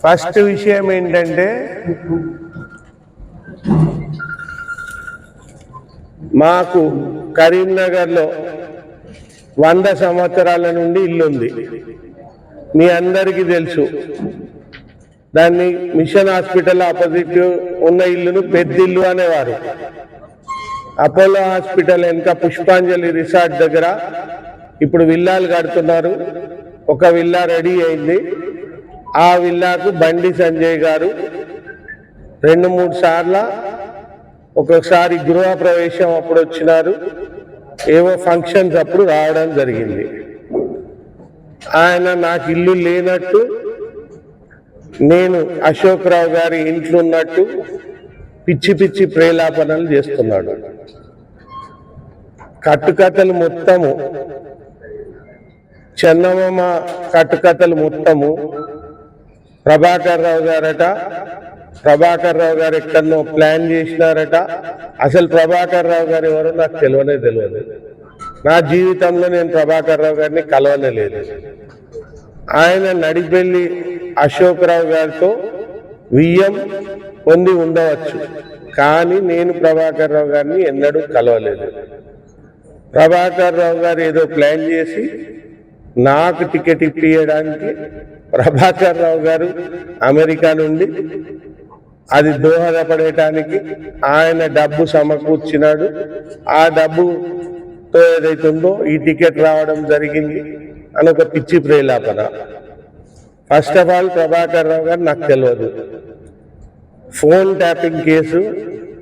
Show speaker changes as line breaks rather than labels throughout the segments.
First విషయం ఏంటంటే మాకు కరీంనగర్లో 100 సంవత్సరాల నుండి ఇల్లుంది. మీ అందరికీ తెలుసు. దాన్ని మిషన్ హాస్పిటల్ ఆపోజిట్ ఉన్న ఇల్లును పెద్దిల్లు అనేవారు. అపోలో హాస్పిటల్ వెనుక పుష్పాంజలి రిసార్ట్ దగ్గర ఇప్పుడు విల్లాలు కడుతున్నారు. ఒక విల్లా రెడీ అయింది. ఆ విల్లాకు బండి సంజయ్ గారు 2-3 సార్లు, ఒకసారి గృహ ప్రవేశం అప్పుడు వచ్చినారు, ఏవో ఫంక్షన్స్ అప్పుడు రావడం జరిగింది. ఆయన నాకు ఇల్లు లేనట్టు, నేను అశోక్ రావు గారి ఇంట్లో ఉన్నట్టు పిచ్చి పిచ్చి ప్రేలాపనలు చేస్తున్నాడు. కట్టుకథలు మొత్తము, చందమామ కట్టుకథలు మొత్తము ప్రభాకర్ రావు గారట. ప్రభాకర్ రావు గారు ఎక్కడనో ప్లాన్ చేసినారట. అసలు ప్రభాకర్ రావు గారు ఎవరో నాకు తెలియదు. నా జీవితంలో నేను ప్రభాకర్ రావు గారిని కలవనే లేదు. ఆయన నడిపెల్లి అశోక్ రావు గారితో వియ్యం పొంది ఉండవచ్చు, కానీ నేను ప్రభాకర్ రావు గారిని ఎన్నడూ కలవలేదు. ప్రభాకర్ రావు గారు ఏదో ప్లాన్ చేసి నాకు టికెట్ ఇప్పించడానికి ప్రభాకర్ రావు గారు అమెరికా నుండి అది దోహదపడటానికి ఆయన డబ్బు సమకూర్చినాడు. ఆ డబ్బుతో ఏదైతుందో ఈ టికెట్ రావడం జరిగింది అని ఒక పిచ్చి ప్రేలాపన. First of all Prabhakar Rao గారు నాకు తెలియదు. ఫోన్ ట్యాపింగ్ కేసు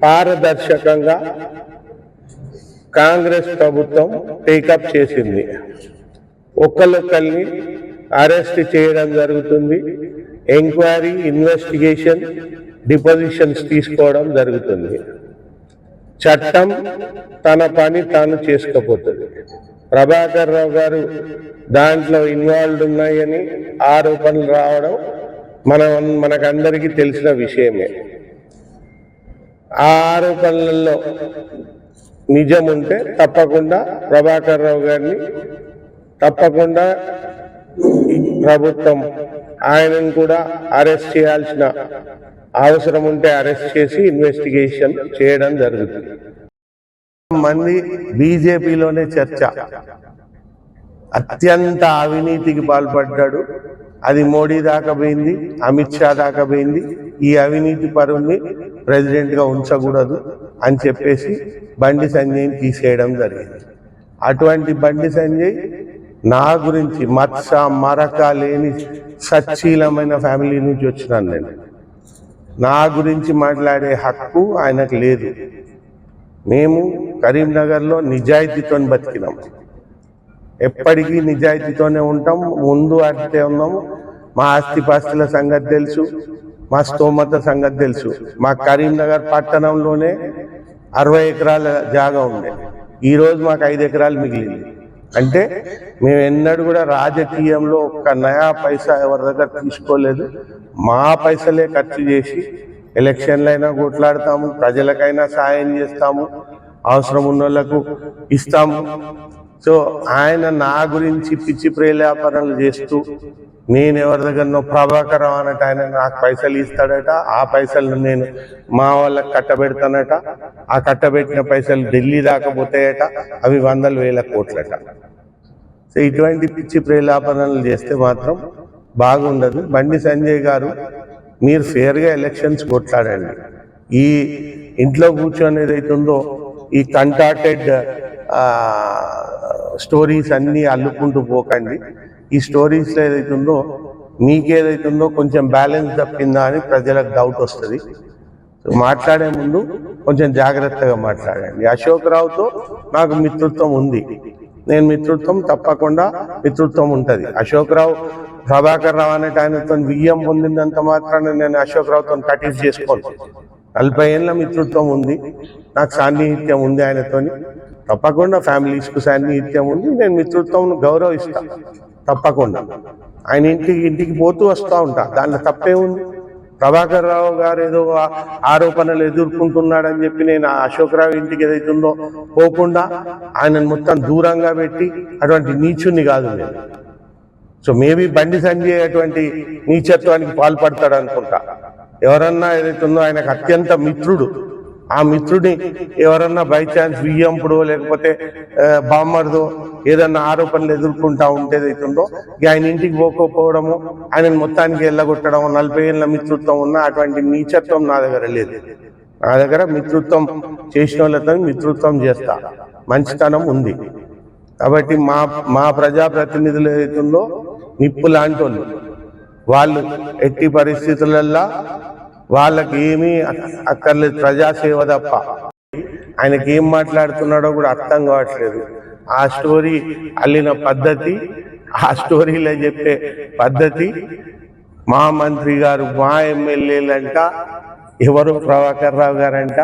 పారదర్శకంగా కాంగ్రెస్ ప్రభుత్వం టేకప్ చేసింది. ఒక్కళ్ళొక్కరిని అరెస్ట్ చేయడం జరుగుతుంది. ఎంక్వైరీ, ఇన్వెస్టిగేషన్, డిపోజిషన్స్ తీసుకోవడం జరుగుతుంది. చట్టం తన పని తాను చేసుకోపోతుంది. ప్రభాకర్ రావు గారు దాంట్లో ఇన్వాల్వ్డ్ ఉన్నాయని ఆరోపణలు రావడం మనకందరికీ తెలిసిన విషయమే. ఆ ఆరోపణలలో నిజం ఉంటే తప్పకుండా ప్రభాకర్ రావు గారిని తప్పకుండా ప్రభుత్వం ఆయనను కూడా అరెస్ట్ చేయాల్సిన అవసరం ఉంటే అరెస్ట్ చేసి ఇన్వెస్టిగేషన్ చేయడం జరుగుతుంది. మంది బీజేపీలోనే చర్చ, అత్యంత అవినీతికి పాల్పడ్డాడు. అది మోడీ దాకా పోయింది, అమిత్ షా దాకా పోయింది. ఈ అవినీతి పరుణ్ణి ప్రెసిడెంట్గా ఉంచకూడదు అని చెప్పేసి బండి సంజయ్ని తీసేయడం జరిగింది. అటువంటి బండి సంజయ్ నా గురించి మత్స మరక లేని సచ్చీలమైన ఫ్యామిలీ నుంచి వచ్చినాను నేను. నా గురించి మాట్లాడే హక్కు ఆయనకు లేదు. మేము కరీంనగర్లో నిజాయితీతో బతికినాం, ఎప్పటికీ నిజాయితీతోనే ఉంటాం, ముందు అట్టే ఉన్నాము. మా ఆస్తిపాస్తుల సంగతి తెలుసు, మా స్తోమత సంగతి తెలుసు. మా కరీంనగర్ పట్టణంలోనే 60 ఎకరాల జాగా ఉండే, ఈరోజు మాకు 5 ఎకరాలు మిగిలింది. అంటే మేము ఎన్నడూ కూడా రాజకీయంలో ఒక్క నయా పైసా ఎవరి దగ్గర తీసుకోలేదు. మా పైసలే ఖర్చు చేసి ఎలక్షన్లైనా కొట్లాడతాము, ప్రజలకైనా సాయం చేస్తాము, అవసరం ఉన్న వాళ్ళకు ఇస్తాము. సో ఆయన నా గురించి పిచ్చి ప్రేలాపనలు చేస్తూ, నేను ఎవరి దగ్గరనో ప్రభాకర్ రావు అన్నట్టు ఆయన నాకు పైసలు ఇస్తాడట, ఆ పైసలు నేను మా వాళ్ళకి కట్టబెడతానట, ఆ కట్టబెట్టిన పైసలు ఢిల్లీ దాకా పోతాయట, అవి 100,000 కోట్లట. సో ఇటువంటి పిచ్చి ప్రేలాపనలు చేస్తే మాత్రం బాగుండదు. బండి సంజయ్ గారు, మీరు ఫేర్గా ఎలక్షన్స్ కొట్లాడండి. ఈ ఇంట్లో కూర్చొని ఏదైతుందో ఈ కంటాక్టెడ్ స్టోరీస్ అన్నీ అల్లుకుంటూ పోకండి. ఈ స్టోరీస్లో ఏదైతుందో మీకేదైతుందో కొంచెం బ్యాలెన్స్ తప్పిందా అని ప్రజలకు డౌట్ వస్తుంది. మాట్లాడే ముందు కొంచెం జాగ్రత్తగా మాట్లాడండి. అశోక్ రావుతో నాకు మిత్రుత్వం ఉంది, నేను మిత్రుత్వం తప్పకుండా మిత్రుత్వం ఉంటుంది. అశోక్ రావు ప్రభాకర్ రావు అనే ఆయనతో వియ్యం పొందినంత మాత్రాన నేను అశోక్ రావుతో కటీఫ్ చేసుకోను. 40 ఏళ్ళ మిత్రుత్వం ఉంది, నాకు సాన్నిహిత్యం ఉంది ఆయనతోని. తప్పకుండా ఫ్యామిలీస్కు సాన్నిహిత్యం ఉంది. నేను మిత్రుత్వం గౌరవిస్తాను తప్పకుండా. ఆయన ఇంటికి పోతూ వస్తూ ఉంటా, దాంట్లో తప్పే ఉంది. ప్రభాకర్ రావు గారు ఏదో ఆరోపణలు ఎదుర్కొంటున్నాడని చెప్పి నేను అశోక్ రావు ఇంటికి ఏదైతుందో పోకుండా ఆయనను మొత్తం దూరంగా పెట్టి అటువంటి నీచుని కాదు నేను. సో మేబీ బండి సంజయ్ అటువంటి నీచత్వానికి పాల్పడతాడు అనుకుంటా. ఎవరన్నా ఏదైతుందో ఆయనకు అత్యంత మిత్రుడు, ఆ మిత్రుడిని ఎవరన్నా బై ఛాన్స్ వియ్యంపుడు లేకపోతే బామ్మర్దో ఏదన్నా ఆరోపణలు ఎదుర్కొంటా ఉంటే ఏదైతుందో ఆయన ఇంటికి పోకపోవడము, ఆయనను మొత్తానికి వెళ్ళగొట్టడం, 40 ఏళ్ళ మిత్రుత్వం ఉన్న అటువంటి నీచత్వం నా దగ్గర లేదు. నా దగ్గర మిత్రుత్వం చేసిన వాళ్ళతో మిత్రుత్వం చేస్తా, మంచితనం ఉంది. కాబట్టి మా ప్రజాప్రతినిధులు ఏదైతుందో నిప్పు లాంటి వాళ్ళు ఎట్టి పరిస్థితులల్లో వాళ్ళకి ఏమీ అక్కర్లేదు, ప్రజాసేవ తప్ప. ఆయనకి ఏం మాట్లాడుతున్నాడో కూడా అర్థం కావట్లేదు. ఆ స్టోరీ అల్లిన పద్ధతి, ఆ స్టోరీలో చెప్పే పద్ధతి, మా మంత్రి గారు మా ఎమ్మెల్యేలంట ఎవరు ప్రభాకర్ రావు గారంట,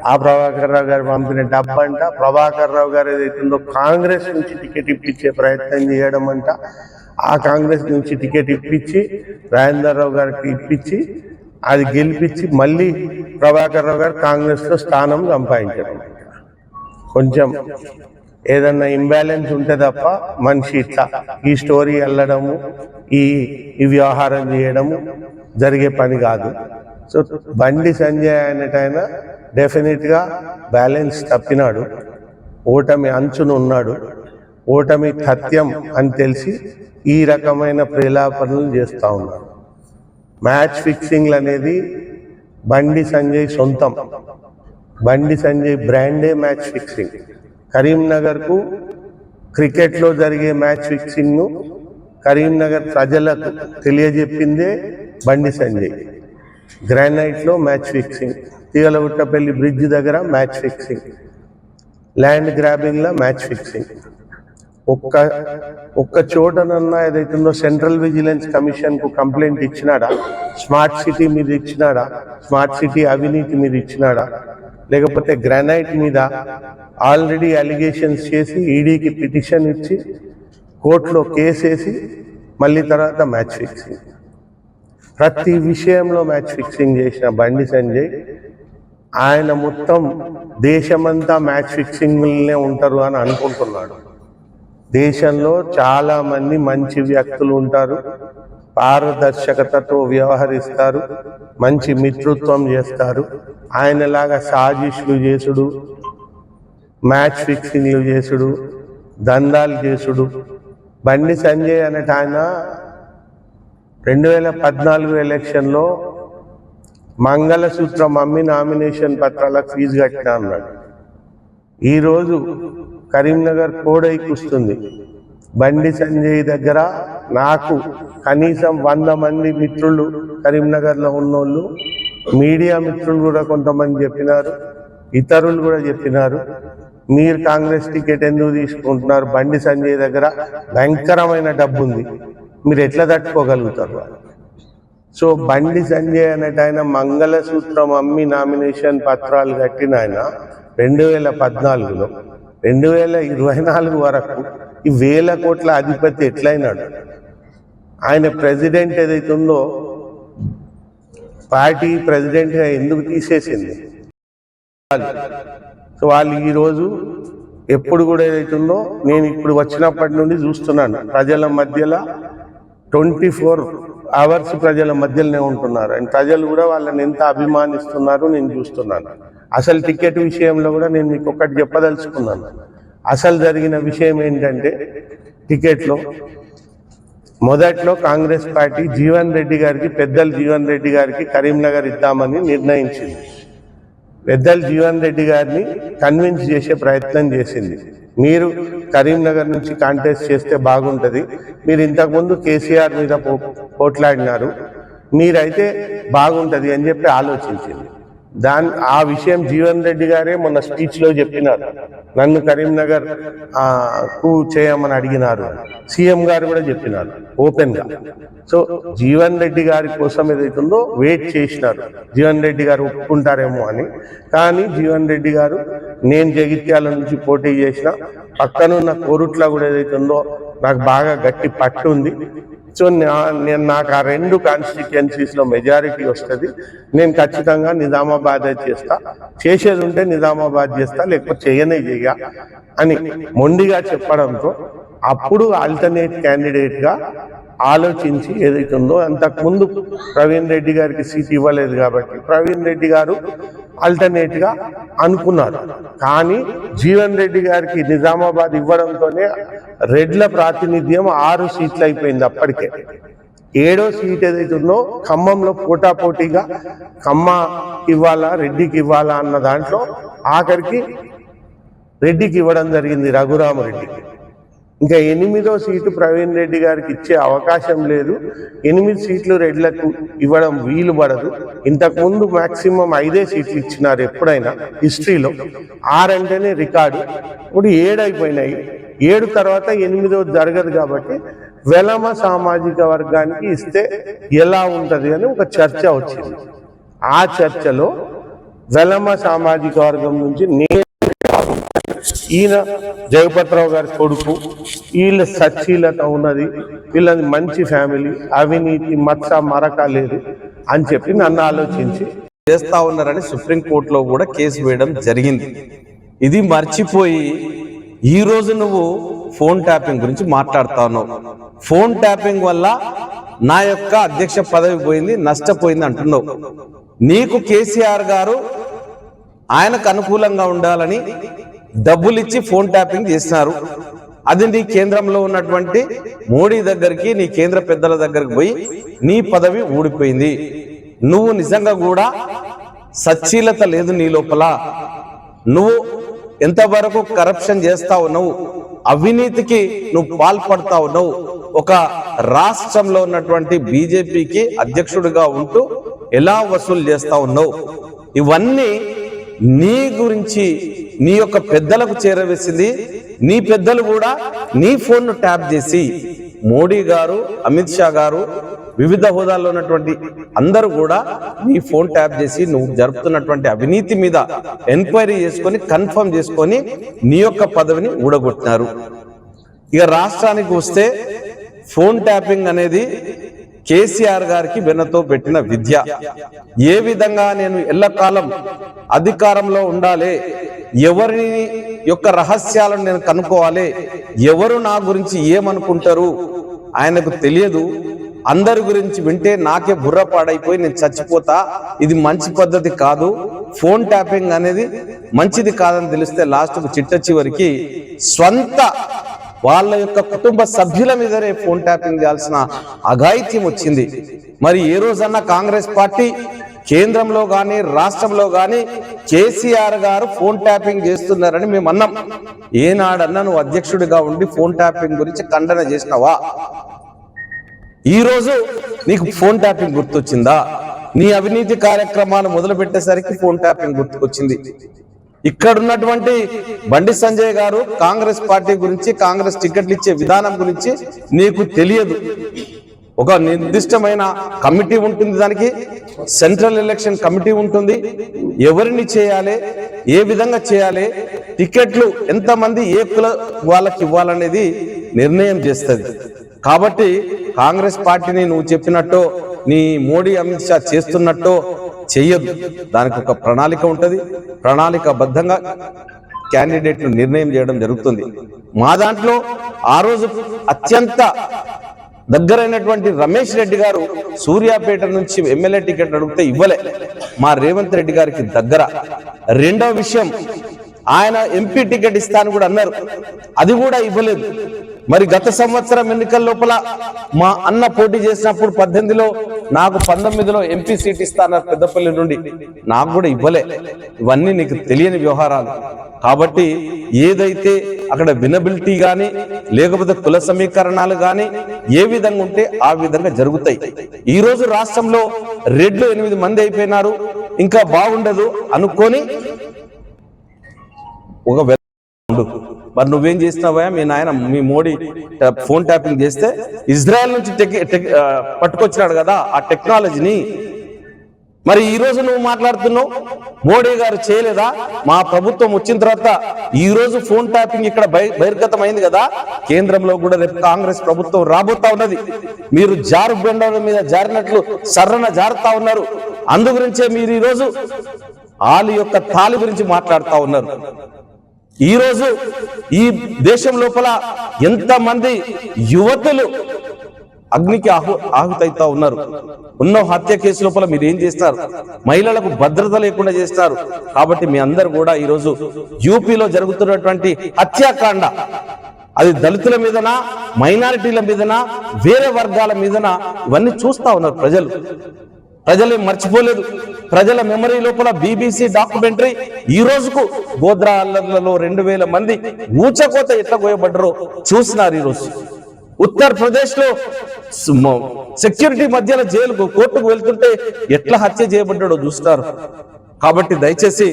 ఆ ప్రభాకర్ రావు గారు పంపిన డబ్బంట, ప్రభాకర్ రావు గారు ఏదైతుందో కాంగ్రెస్ నుంచి టికెట్ ఇప్పించే ప్రయత్నం చేయడం అంట, ఆ కాంగ్రెస్ నుంచి టికెట్ ఇప్పించి రాజేందర్ రావు గారికి ఇప్పించి అది గెలిపించి మళ్ళీ ప్రభాకర్ రావు గారు కాంగ్రెస్లో స్థానం సంపాదించడం. కొంచెం ఏదన్నా ఇంబ్యాలెన్స్ ఉంటే తప్ప మనిషి ఇట్లా ఈ స్టోరీ వెళ్ళడము, ఈ వ్యవహారం చేయడము జరిగే పని కాదు. సో బండి సంజయ్ అనేటైన డెఫినెట్గా బ్యాలెన్స్ తప్పినాడు, ఓటమి అంచును ఉన్నాడు, ఓటమి సత్యం అని తెలిసి ఈ రకమైన ప్రేలాపనలు చేస్తూ ఉన్నాడు. మ్యాచ్ ఫిక్సింగ్లు అనేది బండి సంజయ్ సొంతం, బండి సంజయ్ బ్రాండే మ్యాచ్ ఫిక్సింగ్. కరీంనగర్కు క్రికెట్లో జరిగే మ్యాచ్ ఫిక్సింగ్ను కరీంనగర్ ప్రజలకు తెలియజెప్పిందే బండి సంజయ్. గ్రానైట్లో మ్యాచ్ ఫిక్సింగ్, తీగలగుట్టపల్లి బ్రిడ్జ్ దగ్గర మ్యాచ్ ఫిక్సింగ్, ల్యాండ్ గ్రాబింగ్లో మ్యాచ్ ఫిక్సింగ్. ఒక్క చోటనన్నా ఏదైతుందో సెంట్రల్ విజిలెన్స్ కమిషన్కు కంప్లైంట్ ఇచ్చినాడా? స్మార్ట్ సిటీ మీద ఇచ్చినాడా? స్మార్ట్ సిటీ అవినీతి మీద ఇచ్చినాడా? లేకపోతే గ్రానైట్ మీద ఆల్రెడీ అలిగేషన్స్ చేసి ఈడీకి పిటిషన్ ఇచ్చి కోర్టులో కేసేసి మళ్ళీ తర్వాత మ్యాచ్ ఫిక్సింగ్. ప్రతి విషయంలో మ్యాచ్ ఫిక్సింగ్ చేసిన బండి సంజయ్ ఆయన మొత్తం దేశమంతా మ్యాచ్ ఫిక్సింగ్లనే ఉంటారు అని అనుకుంటున్నాడు. దేశంలో చాలామంది మంచి వ్యక్తులు ఉంటారు, పారదర్శకతతో వ్యవహరిస్తారు, మంచి మిత్రుత్వం చేస్తారు. ఆయనలాగా సాజిష్లు చేసుడు, మ్యాచ్ ఫిక్సింగ్లు చేసుడు, దందాలు చేసుడు. బండి సంజయ్ అనేట ఆయన 2014 ఎలక్షన్లో మంగళసూత్రం అమ్మి నామినేషన్ పత్రాలకు ఫీజు కట్టినా అన్నాడు. ఈరోజు కరీంనగర్ కోడైకొస్తుంది. బండి సంజయ్ దగ్గర నాకు కనీసం 100 మంది మిత్రులు కరీంనగర్లో ఉన్నోళ్ళు, మీడియా మిత్రులు కూడా కొంతమంది చెప్పినారు, ఇతరులు కూడా చెప్పినారు, మీరు కాంగ్రెస్ టికెట్ ఎందుకు తీసుకుంటున్నారు, బండి సంజయ్ దగ్గర భయంకరమైన డబ్బు ఉంది, మీరు ఎట్లా తట్టుకోగలుగుతారు. సో బండి సంజయ్ అనేట ఆయన మంగళసూత్రం అమ్మి నామినేషన్ పత్రాలు కట్టిన ఆయన 2014లో 2024 వరకు ఈ 1000 కోట్ల అధిపతి ఎట్లయినాడు? ఆయన ప్రెసిడెంట్ ఏదైతుందో పార్టీ ప్రెసిడెంట్గా ఎందుకు తీసేసింది? సో వాళ్ళు ఈరోజు ఎప్పుడు కూడా ఏదైతుందో నేను ఇప్పుడు వచ్చినప్పటి నుండి చూస్తున్నాను, ప్రజల మధ్యలో 24 అవర్స్ ప్రజల మధ్యలోనే ఉంటున్నారు. అండ్ ప్రజలు కూడా వాళ్ళని ఎంత అభిమానిస్తున్నారు నేను చూస్తున్నాను. అసలు టికెట్ విషయంలో కూడా నేను మీకు ఒకటి చెప్పదలుచుకున్నాను. అసలు జరిగిన విషయం ఏంటంటే, టికెట్లో మొదట్లో కాంగ్రెస్ పార్టీ జీవన్ రెడ్డి గారికి, పెద్దలు జీవన్ రెడ్డి గారికి కరీంనగర్ ఇద్దామని నిర్ణయించింది. పెద్దలు జీవన్ రెడ్డి గారిని కన్విన్స్ చేసే ప్రయత్నం చేసింది. మీరు కరీంనగర్ నుంచి కాంటెస్ట్ చేస్తే బాగుంటుంది, మీరు ఇంతకుముందు కేసీఆర్ మీద పోట్లాడినారు, మీరైతే బాగుంటుంది అని చెప్పి ఆలోచించింది. ఆ విషయం జీవన్ రెడ్డి గారే మొన్న స్పీచ్లో చెప్పినారు, నన్ను కరీంనగర్ కు చేయమని అడిగినారు. సీఎం గారు కూడా చెప్పినారు ఓపెన్గా. సో జీవన్ రెడ్డి గారి కోసం ఏదైతుందో వెయిట్ చేసినారు, జీవన్ రెడ్డి గారు ఒప్పుకుంటారేమో అని. కానీ జీవన్ రెడ్డి గారు, నేను జగిత్యాల నుంచి పోటీ చేసిన, పక్కనున్న కోరుట్ల కూడా ఏదైతుందో నాకు బాగా గట్టి పట్టు ఉంది, సో నేను నాకు ఆ 2 కాన్స్టిట్యుయెన్సీస్లో మెజారిటీ వస్తుంది, నేను ఖచ్చితంగా నిజామాబాద్ చేస్తా, చేసేది ఉంటే నిజామాబాద్ చేస్తా, లేకపోతే చెయ్యనే చెయ్య అని మొండిగా చెప్పడంతో అప్పుడు ఆల్టర్నేట్ క్యాండిడేట్గా ఆలోచించి ఏదైతే ఉందో, అంతకుముందు ప్రవీణ్ రెడ్డి గారికి సీట్ ఇవ్వలేదు కాబట్టి ప్రవీణ్ రెడ్డి గారు ఆల్టర్నేట్గా అనుకున్నారు. కానీ జీవన్ రెడ్డి గారికి నిజామాబాద్ ఇవ్వడంతోనే రెడ్ల ప్రాతినిధ్యం 6 సీట్లు అయిపోయింది. అప్పటికే 7వ సీట్ ఏదైతే ఉందో ఖమ్మంలో పోటాపోటీగా ఖమ్మ ఇవ్వాలా రెడ్డికి ఇవ్వాలా అన్న దాంట్లో ఆఖరికి రెడ్డికి ఇవ్వడం జరిగింది, రఘురామరెడ్డికి. ఇంకా 8వ సీటు ప్రవీణ్ రెడ్డి గారికి ఇచ్చే అవకాశం లేదు. 8 సీట్లు రెడ్లకు ఇవ్వడం వీలు పడదు. ఇంతకుముందు మాక్సిమం 5 సీట్లు ఇచ్చినారు ఎప్పుడైనా హిస్టరీలో. 6 అంటేనే రికార్డు. ఇప్పుడు 7 అయిపోయినాయి. 7 తర్వాత 8వ జరగదు కాబట్టి వెలమ సామాజిక వర్గానికి ఇస్తే ఎలా ఉంటుంది అని ఒక చర్చ వచ్చింది. ఆ చర్చలో వెలమ సామాజిక వర్గం నుంచి ఈయన జగపతిరావు గారి కొడుకు, వీళ్ళ సచ్చీలత ఉన్నది, వీళ్ళది మంచి ఫ్యామిలీ, అవినీతి మచ్చ మరక లేదు అని చెప్పి నన్ను ఆలోచించి
చేస్తా ఉన్నారని సుప్రీంకోర్టులో కూడా కేసు వేయడం జరిగింది. ఇది మర్చిపోయి ఈ రోజు నువ్వు ఫోన్ ట్యాపింగ్ గురించి మాట్లాడుతా ఉన్నావు. ఫోన్ ట్యాపింగ్ వల్ల నా యొక్క అధ్యక్ష పదవి పోయింది, నష్టపోయింది అంటున్నావు. నీకు కేసీఆర్ గారు ఆయనకు అనుకూలంగా ఉండాలని డబ్బులు ఇచ్చి ఫోన్ ట్యాపింగ్ చేసినారు. అది నీ కేంద్రంలో ఉన్నటువంటి మోడీ దగ్గరికి, నీ కేంద్ర పెద్దల దగ్గరికి పోయి నీ పదవి ఊడిపోయింది. నువ్వు నిజంగా కూడా సచ్చీలత లేదు నీ లోపల. నువ్వు ఎంతవరకు కరప్షన్ చేస్తా ఉన్నావు, అవినీతికి నువ్వు పాల్పడతా ఉన్నావు. ఒక రాష్ట్రంలో ఉన్నటువంటి బీజేపీకి అధ్యక్షుడిగా ఉంటూ ఎలా వసూలు చేస్తా ఉన్నావు, ఇవన్నీ నీ గురించి నీ యొక్క పెద్దలకు చేరవేసింది. నీ పెద్దలు కూడా నీ ఫోన్ను ట్యాప్ చేసి మోడీ గారు, అమిత్ షా గారు, వివిధ హోదాల్లో ఉన్నటువంటి అందరూ కూడా నీ ఫోన్ ట్యాప్ చేసి నువ్వు జరుపుతున్నటువంటి అవినీతి మీద ఎంక్వైరీ చేసుకొని కన్ఫర్మ్ చేసుకొని నీ యొక్క పదవిని ఊడగొట్టినారు. ఇక రాష్ట్రానికి వస్తే ఫోన్ ట్యాపింగ్ అనేది కేసీఆర్ గారికి వెన్నతో పెట్టిన విద్య. ఏ విధంగా నేను ఎల్లకాలం అధికారంలో ఉండాలి, ఎవరి యొక్క రహస్యాలను నేను కనుక్కోవాలి, ఎవరు నా గురించి ఏమనుకుంటారు ఆయనకు తెలియదు. అందరి గురించి వింటే నాకే బుర్ర పాడైపోయి నేను చచ్చిపోతా. ఇది మంచి పద్ధతి కాదు. ఫోన్ ట్యాపింగ్ అనేది మంచిది కాదని తెలిస్తే లాస్ట్కు చిట్ట చివరికి స్వంత వాళ్ళ యొక్క కుటుంబ సభ్యుల మీదనే ఫోన్ ట్యాపింగ్ చేయాల్సిన అఘాయిత్యం వచ్చింది. మరి ఏ రోజన్నా కాంగ్రెస్ పార్టీ కేంద్రంలో గాని రాష్ట్రంలో గాని కేసీఆర్ గారు ఫోన్ ట్యాపింగ్ చేస్తున్నారని మేము అన్నాం. ఏనాడన్నా నువ్వు అధ్యక్షుడిగా ఉండి ఫోన్ ట్యాపింగ్ గురించి ఖండన చేసినావా? ఈ రోజు నీకు ఫోన్ ట్యాపింగ్ గుర్తొచ్చిందా? నీ అవినీతి కార్యక్రమాలు మొదలు పెట్టేసరికి ఫోన్ ట్యాపింగ్ గుర్తుకొచ్చింది. ఇక్కడ ఉన్నటువంటి బండి సంజయ్ గారు కాంగ్రెస్ పార్టీ గురించి, కాంగ్రెస్ టికెట్లు ఇచ్చే విధానం గురించి నీకు తెలియదు. ఒక నిర్దిష్టమైన కమిటీ ఉంటుంది, దానికి సెంట్రల్ ఎలక్షన్ కమిటీ ఉంటుంది. ఎవరిని చేయాలి, ఏ విధంగా చేయాలి, టికెట్లు ఎంతమంది ఏ కుల వాళ్ళకి ఇవ్వాలనేది నిర్ణయం చేస్తుంది. కాబట్టి కాంగ్రెస్ పార్టీని నువ్వు చెప్పినట్టు నీ మోడీ అమిత్ షా చేస్తున్నట్టు చెయ్యొద్దు. దానికి ఒక ప్రణాళిక ఉంటుంది. ప్రణాళికబద్ధంగా క్యాండిడేట్ను నిర్ణయం చేయడం జరుగుతుంది. మా దాంట్లో ఆ రోజు అత్యంత దగ్గరైనటువంటి రమేష్ రెడ్డి గారు సూర్యాపేట నుంచి ఎమ్మెల్యే టికెట్ అడిగితే ఇవ్వలే. మా రేవంత్ రెడ్డి గారికి దగ్గర. రెండవ విషయం, ఆయన ఎంపీ టికెట్ ఇస్తాను కూడా అన్నారు, అది కూడా ఇవ్వలేదు. మరి గత సంవత్సరం ఎన్నికల లోపల మా అన్న పోటీ చేసినప్పుడు 18లో నాకు 19లో ఎంపీ సీట్ ఇస్తాన్నారు పెద్దపల్లి నుండి, నాకు కూడా ఇవ్వలే. ఇవన్నీ నీకు తెలియని వ్యవహారాలు. కాబట్టి ఏదైతే అక్కడ వినబిలిటీ కానీ లేకపోతే కుల సమీకరణాలు కానీ ఏ విధంగా ఉంటే ఆ విధంగా జరుగుతాయి. ఈ రోజు రాష్ట్రంలో రెడ్లు 8 మంది అయిపోయినారు, ఇంకా బాగుండదు అనుకొని ఒక మరి నువ్వేం చేసినావా? మీ నాయన మీ మోడీ ఫోన్ ట్యాపింగ్ చేస్తే ఇజ్రాయెల్ నుంచి పట్టుకొచ్చినాడు కదా ఆ టెక్నాలజీని. మరి ఈ రోజు నువ్వు మాట్లాడుతున్నావు మోడీ గారు చేయలేదా? మా ప్రభుత్వం వచ్చిన తర్వాత ఈ రోజు ఫోన్ ట్యాపింగ్ ఇక్కడ బహిర్గతం అయింది కదా. కేంద్రంలో కూడా రేపు కాంగ్రెస్ ప్రభుత్వం రాబోతా ఉన్నది. మీరు జారు బెండల మీద జారినట్లు సర్రన జారుతా ఉన్నారు. అందు గురించే మీరు ఈ రోజు వాళ్ళ యొక్క తాలి గురించి మాట్లాడుతా ఉన్నారు. ఈ రోజు ఈ దేశం లోపల ఎంతమంది యువతులు అగ్నికి ఆహుతైతా ఉన్నారు. ఉన్న హత్య కేసు లోపల మీరు ఏం చేస్తారు? మహిళలకు భద్రత లేకుండా చేస్తారు. కాబట్టి మీ అందరు కూడా ఈరోజు యూపీలో జరుగుతున్నటువంటి హత్యాకాండ, అది దళితుల మీదనా, మైనారిటీల మీదనా, వేరే వర్గాల మీదనా, ఇవన్నీ చూస్తా ఉన్నారు ప్రజలు మర్చిపోలేదు. ప్రజల మెమరీ లోపల BBC డాక్యుమెంటరీ ఈ రోజుకు గోద్రా అల్లర్లలో 2000 మంది ఊచకోత ఎట్లా పోయబడ్డారో చూసినారు. ఈరోజు ఉత్తరప్రదేశ్ లో సెక్యూరిటీ మధ్యలో జైలుకు కోర్టుకు వెళ్తుంటే ఎట్లా హత్య చేయబడ్డాడో చూస్తారు. కాబట్టి దయచేసి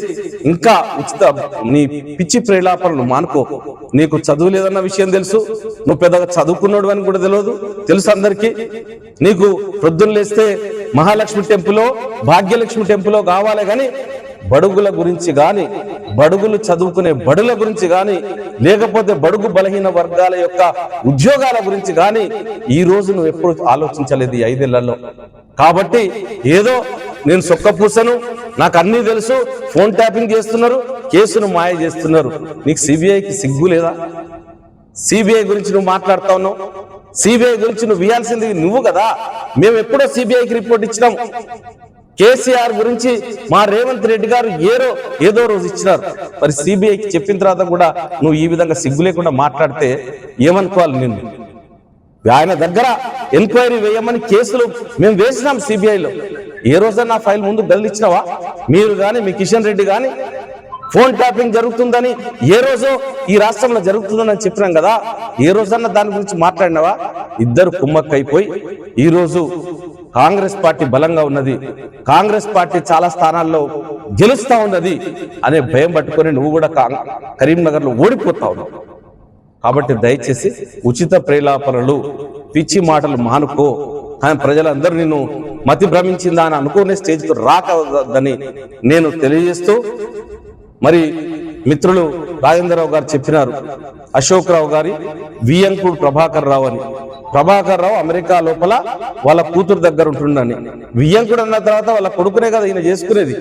ఇంకా నీ పిచ్చి ప్రేలాపనలు మానుకో. నీకు చదువు లేదన్న విషయం తెలుసు, నువ్వు పెద్దగా చదువుకున్నాడు అని కూడా తెలుసు అందరికీ. నీకు ప్రొద్దున లేస్తే మహాలక్ష్మి టెంపులో, భాగ్యలక్ష్మి టెంపులో కావాలి కానీ బడుగుల గురించి కానీ, బడుగులు చదువుకునే బడుల గురించి కానీ, లేకపోతే బడుగు బలహీన వర్గాల యొక్క ఉద్యోగాల గురించి కానీ ఈ రోజు నువ్వు ఎప్పుడు ఆలోచించలేదు ఈ 5 ఏళ్లలో. కాబట్టి ఏదో నేను సొక్కపూసను, నాకు అన్నీ తెలుసు, ఫోన్ ట్యాపింగ్ చేస్తున్నారు, కేసును మాయ చేస్తున్నారు. నీకు సిబిఐకి సిగ్గు లేదా? సిబిఐ గురించి నువ్వు మాట్లాడుతా ఉన్నావు. సిబిఐ గురించి నువ్వు ఇవ్వాల్సింది నువ్వు కదా. మేము ఎప్పుడో సిబిఐకి రిపోర్ట్ ఇచ్చినాం. కేసీఆర్ గురించి మా రేవంత్ రెడ్డి గారు ఏదో రోజు ఇచ్చినారు. మరి సిబిఐకి చెప్పిన తర్వాత కూడా నువ్వు ఈ విధంగా సిగ్గు లేకుండా మాట్లాడితే ఏమనుకోవాలి నిన్ను? ఆయన దగ్గర ఎంక్వైరీ వేయమని కేసులు మేము వేసినాం సిబిఐలో. ఏ రోజన్నా ఫైల్ ముందు బదిలిచ్చినావా? మీరు కానీ మీ కిషన్ రెడ్డి కానీ ఫోన్ ట్యాపింగ్ జరుగుతుందని ఏ రోజో ఈ రాష్ట్రంలో జరుగుతుందని చెప్పినాం కదా. ఏ రోజన్నా దాని గురించి మాట్లాడినావా? ఇద్దరు కుమ్మక్కైపోయి ఈరోజు కాంగ్రెస్ పార్టీ బలంగా ఉన్నది, కాంగ్రెస్ పార్టీ చాలా స్థానాల్లో గెలుస్తా ఉన్నది అనే భయం పట్టుకొని నువ్వు కూడా కరీంనగర్లో ఓడిపోతా ఉన్నావు. కాబట్టి దయచేసి ఉచిత ప్రేలాపనలు, పిచ్చి మాటలు మానుకో. కానీ ప్రజలందరూ నిన్ను మతి భ్రమించిందా అని అనుకునే స్టేజ్కు రాకదని నేను తెలియజేస్తూ, మరి మిత్రులు రాజేంద్రరావు గారు చెప్పినారు అశోక్ రావు గారి వియంకుడు ప్రభాకర్ రావు అని. ప్రభాకర్ రావు అమెరికా లోపల వాళ్ళ కూతురు దగ్గర ఉంటుండని. వియంకుడు అన్న తర్వాత వాళ్ళ కొడుకునే కదా ఈయన చేసుకునేది.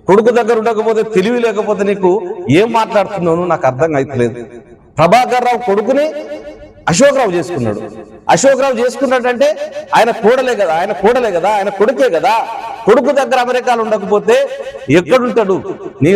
కొడుకు దగ్గర ఉండకపోతే, తెలివి లేకపోతే నీకు ఏం మాట్లాడుతున్నావు నాకు అర్థం అవుతలేదు. ప్రభాకర్ రావు కొడుకుని అశోక్ రావు చేసుకున్నాడు. అశోక్ రావు చేసుకున్నాడంటే ఆయన కోడలే కదా, ఆయన కొడుకే కదా. కొడుకు దగ్గర అమెరికాలో ఉండకపోతే ఎక్కడుంటాడు? నీ